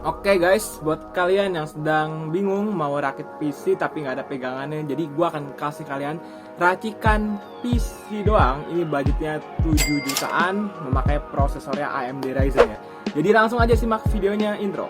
Oke guys, buat kalian yang sedang bingung mau rakit PC tapi nggak ada pegangannya, jadi gua akan kasih kalian racikan PC doang. Ini budgetnya 7 jutaan, memakai prosesornya AMD Ryzen ya. Jadi langsung aja simak videonya, intro.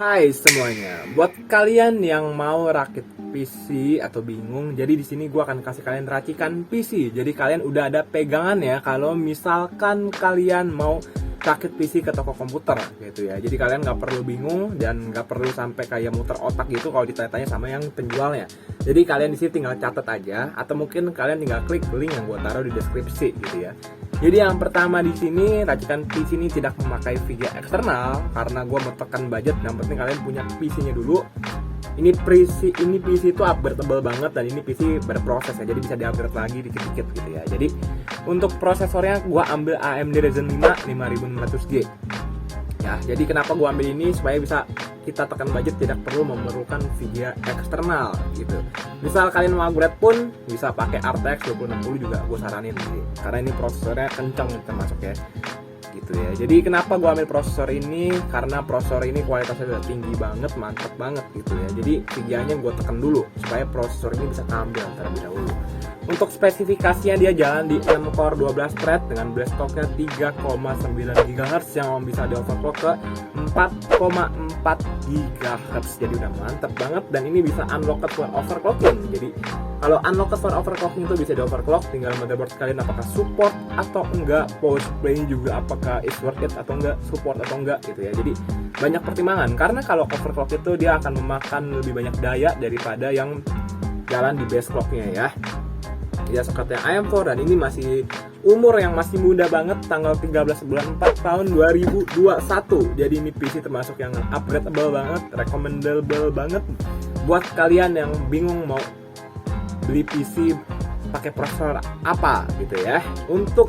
Hai semuanya, buat kalian yang mau rakit PC atau bingung, jadi di sini gua akan kasih kalian racikan PC. Jadi kalian udah ada pegangan ya kalau misalkan kalian mau rakit PC ke toko komputer gitu ya. Jadi kalian nggak perlu bingung dan nggak perlu sampai kayak muter otak gitu kalau ditanya-tanya sama yang penjualnya. Jadi kalian di sini tinggal catat aja atau mungkin kalian tinggal klik link yang gua taruh di deskripsi gitu ya. Jadi yang pertama di sini, racikan PC ini tidak memakai VGA eksternal karena gue mau tekan budget. Yang penting kalian punya PC-nya dulu. Ini PC itu upgradable banget dan ini PC berproses ya, jadi bisa di-upgrade lagi dikit-dikit gitu ya. Jadi untuk prosesornya gue ambil AMD Ryzen 5 5600G. Ya, jadi kenapa gue ambil ini supaya bisa kita tekan budget, tidak perlu memerlukan VGA eksternal gitu. Misal kalian mau upgrade pun bisa pakai RTX 2060 juga gue saranin sih, karena ini prosesornya kencang termasuk ya gitu ya. Jadi kenapa gue ambil prosesor ini, karena prosesor ini kualitasnya udah tinggi banget, mantap banget gitu ya. Jadi VGA nya gue tekan dulu supaya prosesor ini bisa tampil terlebih dahulu. Untuk spesifikasinya dia jalan di 6 core 12 thread dengan blast clock-nya 3,9 GHz yang bisa di overclock ke 4,4 GHz. Jadi udah mantap banget dan ini bisa unlocked for overclocking. Jadi kalau unlocked for overclocking itu bisa di overclock, tinggal motherboard kalian apakah support atau enggak, power supply juga apakah is worth it atau enggak, support atau enggak gitu ya. Jadi banyak pertimbangan karena kalau overclock itu dia akan memakan lebih banyak daya daripada yang jalan di base clock-nya ya. Ya soketnya AM4 dan ini masih umur yang masih muda banget, tanggal 13 bulan 4 tahun 2021. Jadi ini PC termasuk yang upgradable banget, recommendable banget buat kalian yang bingung mau beli PC pakai prosesor apa gitu ya. Untuk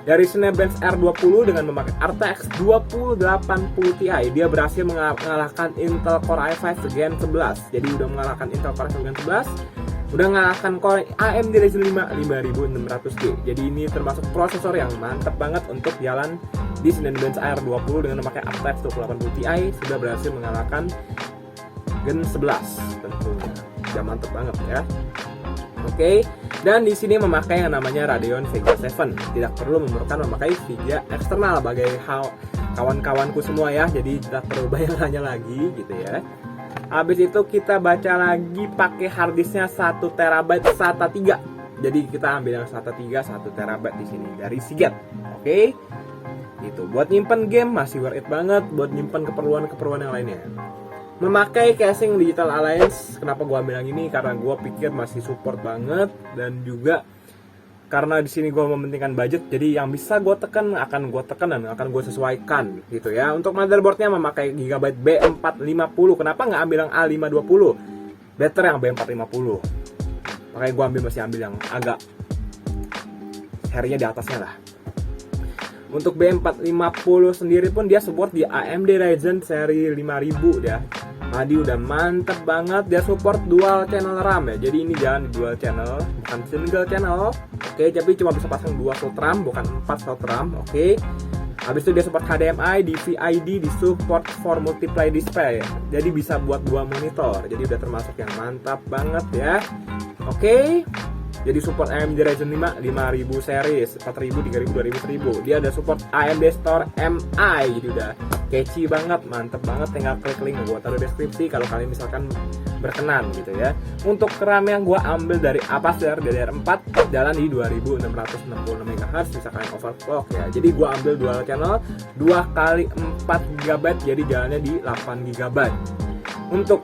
dari Cinebench R20 dengan memakai RTX 2080 Ti, dia berhasil mengalahkan Intel Core i5 Gen 11. Jadi udah mengalahkan Intel Core i5 Gen 11, udah mengalahkan Core AMD Ryzen 5 5600G. Jadi ini termasuk prosesor yang mantap banget untuk jalan di Cinebench R20 dengan memakai RTX 2080 Ti, sudah berhasil mengalahkan Gen 11 tentunya. Udah mantap banget ya. Oke, dan di sini memakai yang namanya Radeon Vega 7. Tidak perlu memakai VGA eksternal bagai kawan-kawanku semua ya. Jadi tidak perlu bayangannya lagi gitu ya. Habis itu kita baca lagi pakai harddisknya 1 TB SATA 3. Jadi kita ambil yang SATA 3 1 TB di sini dari Seagate. Oke. Gitu. Buat nyimpen game masih worth it banget, buat nyimpen keperluan yang lainnya. Memakai casing Digital Alliance. Kenapa gua ambil yang ini? Karena gua pikir masih support banget dan juga karena di sini gue mementingkan budget, jadi yang bisa gue tekan akan gue tekan dan akan gue sesuaikan gitu ya. Untuk motherboardnya memakai Gigabyte B450. Kenapa nggak ambil yang A520? Better yang B450. Makanya gue masih ambil yang agak serinya di atasnya lah. Untuk B450 sendiri pun dia support di AMD Ryzen seri 5000 ya. Tadi udah mantep banget, dia support dual channel RAM ya. Jadi ini jalan di dual channel, bukan single channel. Oke, tapi cuma bisa pasang 2 slot RAM, bukan 4 slot RAM. Oke. Habis itu dia support HDMI, DVI-D, di support for multiply display ya. Jadi bisa buat 2 monitor. Jadi udah termasuk yang mantap banget ya. Oke. Jadi support AMD Ryzen 5 5000 series, 4000, 3000, 2000, 1000. Dia ada support AMD Store MI. Jadi udah catchy banget, mantep banget. Tinggal klik link gua taruh deskripsi kalau kalian misalkan berkenan gitu ya. Untuk RAM yang gua ambil dari Apacer DDR4, jalan di 2666 MHz, bisa kalian overclock ya. Jadi gua ambil dual channel 2 kali 4 GB, jadi jalannya di 8 GB. Untuk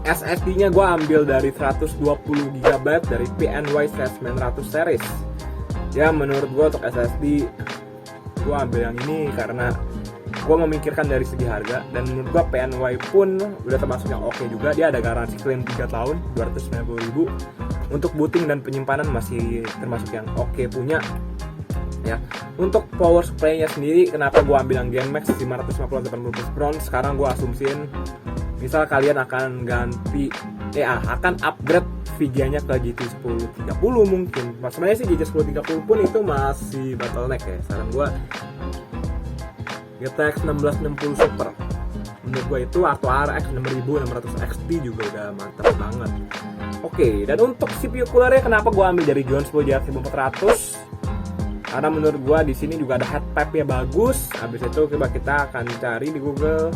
SSD-nya gue ambil dari 120 GB dari PNY 900 series. Ya menurut gue untuk SSD gue ambil yang ini karena gue memikirkan dari segi harga, dan menurut gue PNY pun udah termasuk yang oke juga. Dia ada garansi klaim 3 tahun 290.000. Untuk booting dan penyimpanan masih termasuk yang oke punya ya. Untuk power supply-nya sendiri, kenapa gue ambil yang Genmax 550-80 bronze? Sekarang gue asumsiin misal kalian akan akan upgrade NVIDIA-nya ke GT 1030 mungkin. Sebenarnya sih GT 1030 pun itu masih bottleneck ya. Saran gue GTX 1660 Super. Menurut gue itu, atau RX 6600 XT juga udah mantap banget. Oke, dan untuk CPU coolernya kenapa gue ambil dari Johnspul JR1400? Karena menurut gue di sini juga ada head pipe-nya bagus. Habis itu coba kita akan cari di Google.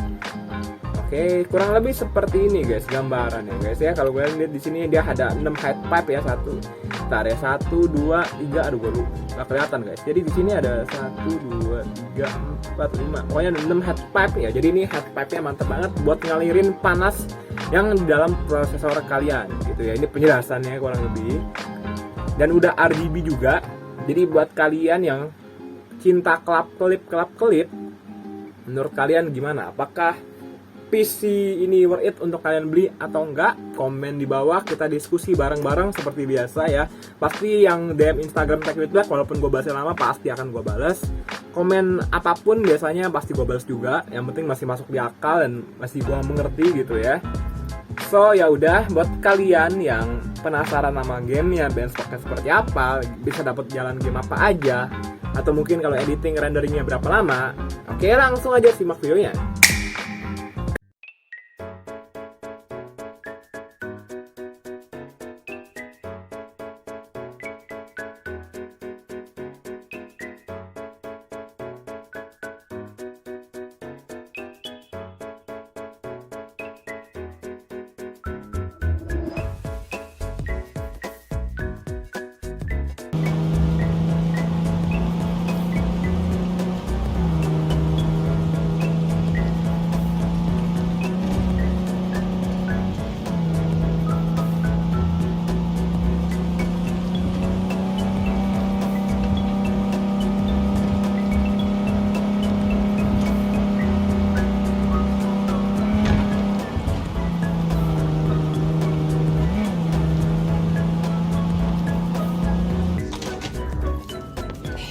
Oke, kurang lebih seperti ini guys gambarannya guys ya. Kalau gue lihat di sini dia ada 6 head pipe ya, satu. Bentar ya, 1 2 3, aduh gue lupa. Nggak kelihatan guys. Jadi di sini ada 1 2 3 4 5. Pokoknya ada 6 head pipe ya. Jadi ini head pipe-nya mantap banget buat ngalirin panas yang di dalam prosesor kalian gitu ya. Ini penjelasannya kurang lebih. Dan udah RGB juga. Jadi buat kalian yang cinta kelap-kelip, menurut kalian gimana? Apakah PC ini worth it untuk kalian beli atau enggak? Komen di bawah, kita diskusi bareng-bareng seperti biasa ya. Pasti yang DM Instagram TechWithBlack, walaupun gue balasnya lama, pasti akan gue balas. Komen apapun biasanya pasti gue balas juga. Yang penting masih masuk di akal dan masih gue mengerti gitu ya. So ya udah, buat kalian yang penasaran sama gamenya, benchmarknya seperti apa, bisa dapat jalan game apa aja, atau mungkin kalau editing renderingnya berapa lama, oke langsung aja simak videonya.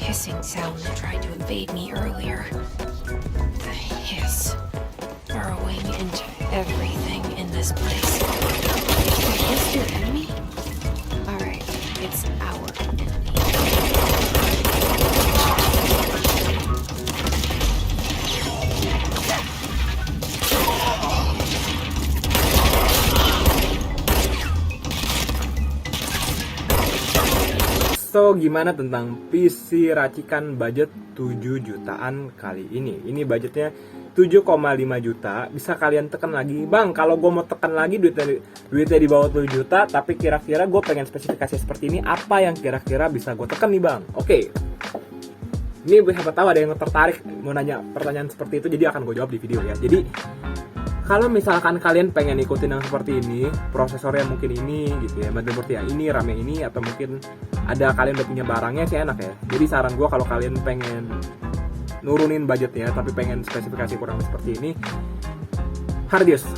Hissing sound that tried to invade me earlier. The hiss burrowing into everything in this place. Is this your enemy? Alright, it's our enemy. So, gimana tentang PC racikan budget 7 jutaan kali ini? Ini budgetnya 7,5 juta. Bisa kalian tekan lagi, Bang, kalau gue mau tekan lagi duitnya di bawah 7 juta, tapi kira-kira gue pengen spesifikasi seperti ini, apa yang kira-kira bisa gue tekan nih, Bang? Oke. Ini siapa tahu ada yang tertarik mau nanya pertanyaan seperti itu, jadi akan gue jawab di video ya. Jadi kalau misalkan kalian pengen ikutin yang seperti ini, prosesornya mungkin ini gitu ya, motherboard yang ini, RAM yang ini, atau mungkin ada kalian udah punya barangnya sih enak ya. Jadi saran gue kalau kalian pengen nurunin budgetnya tapi pengen spesifikasi kurang seperti ini, harddisk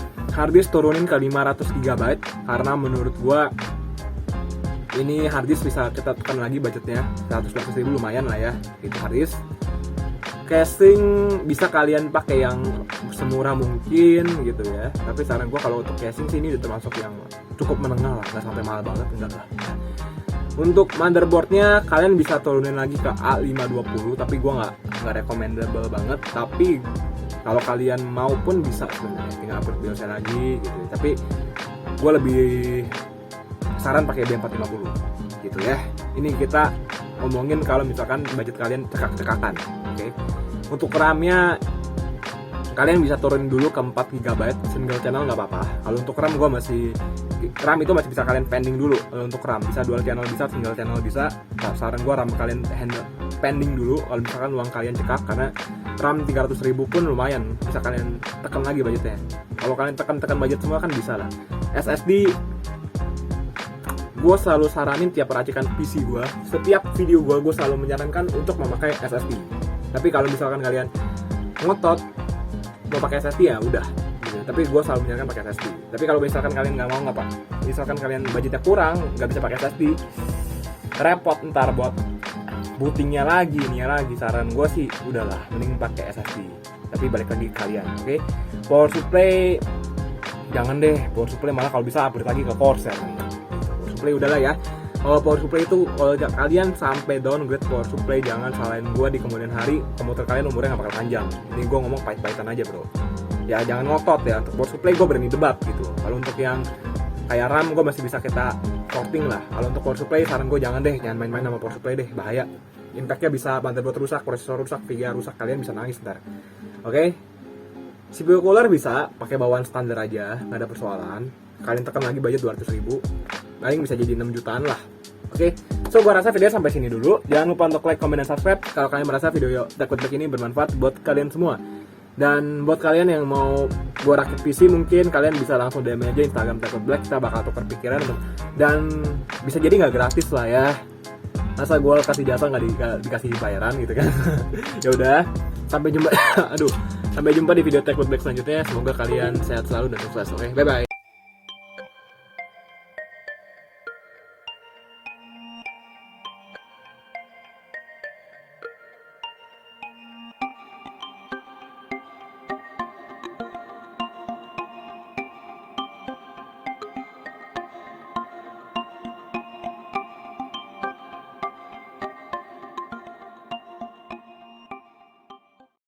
turunin ke 500 GB, karena menurut gue ini harddisk bisa kita tekan lagi budgetnya 120.000, lumayan lah ya itu harddisk. Casing bisa kalian pakai yang semurah mungkin gitu ya, tapi saran gue kalau untuk casing sih ini udah termasuk yang cukup menengah lah, nggak sampai mahal banget, enggak lah. Untuk motherboardnya kalian bisa turunin lagi ke A520, tapi gue nggak recommendable banget. Tapi kalau kalian mau pun bisa sebenarnya, tinggal upgrade BIOSnya lagi gitu. Tapi gue lebih saran pakai B450 gitu ya. Ini kita ngomongin kalau misalkan budget kalian cekak-cekakan, oke. Untuk RAM-nya kalian bisa turunin dulu ke 4 GB single channel, nggak apa-apa. Kalau untuk RAM RAM itu masih bisa kalian pending dulu. Kalau untuk RAM bisa dual channel, bisa single channel, bisa. Saran gue RAM kalian pending dulu kalau misalkan uang kalian cekak, karena RAM 300.000 pun lumayan, bisa kalian tekan lagi budgetnya. Kalau kalian tekan budget semua kan bisa lah. SSD gue selalu saranin tiap racikan PC gue, setiap video gue selalu menyarankan untuk memakai SSD. Tapi kalau misalkan kalian ngotot mau pakai SSD ya udah gitu. Tapi gue selalu menyarankan pakai SSD. Tapi kalau misalkan kalian nggak mau, nggak apa, misalkan kalian budgetnya kurang, nggak bisa pakai SSD, repot ntar buat bootingnya lagi, saran gue sih udahlah mending pakai SSD. Tapi balik lagi ke kalian, oke? Power supply jangan deh, power supply malah kalau bisa upgrade lagi ke Corsair nih. supply udahlah ya. Kalau power supply itu kalau kalian sampai downgrade power supply, jangan salahin gue di kemudian hari, komputer kalian umurnya nggak bakal panjang. Ini gue ngomong pahit-pahitan aja bro. Ya jangan ngotot ya, untuk power supply gue berani debat gitu. Kalau untuk yang kayak RAM gue masih bisa kita sorting lah. Kalau untuk power supply saran gue jangan main-main sama power supply deh, bahaya. Impactnya bisa motherboard rusak, prosesor rusak, VGA rusak, kalian bisa nangis ntar. Oke? CPU cooler bisa pakai bawaan standar aja, nggak ada persoalan. Kalian tekan lagi budget 200.000, paling bisa jadi 6 jutaan lah. Oke, so gua rasa video sampai sini dulu. Jangan lupa untuk like, comment, dan subscribe kalau kalian merasa video Techwood ini bermanfaat buat kalian semua. Dan buat kalian yang mau gua rakit PC, mungkin kalian bisa langsung DM aja Instagram Techwood Black, kita bakal tukar pikiran dan bisa jadi nggak gratis lah ya. Masa gue kasih jasa nggak dikasih bayaran gitu kan. Ya udah, sampai jumpa. Sampai jumpa di video Techwood Black selanjutnya. Semoga kalian sehat selalu dan sukses. Oke, bye bye.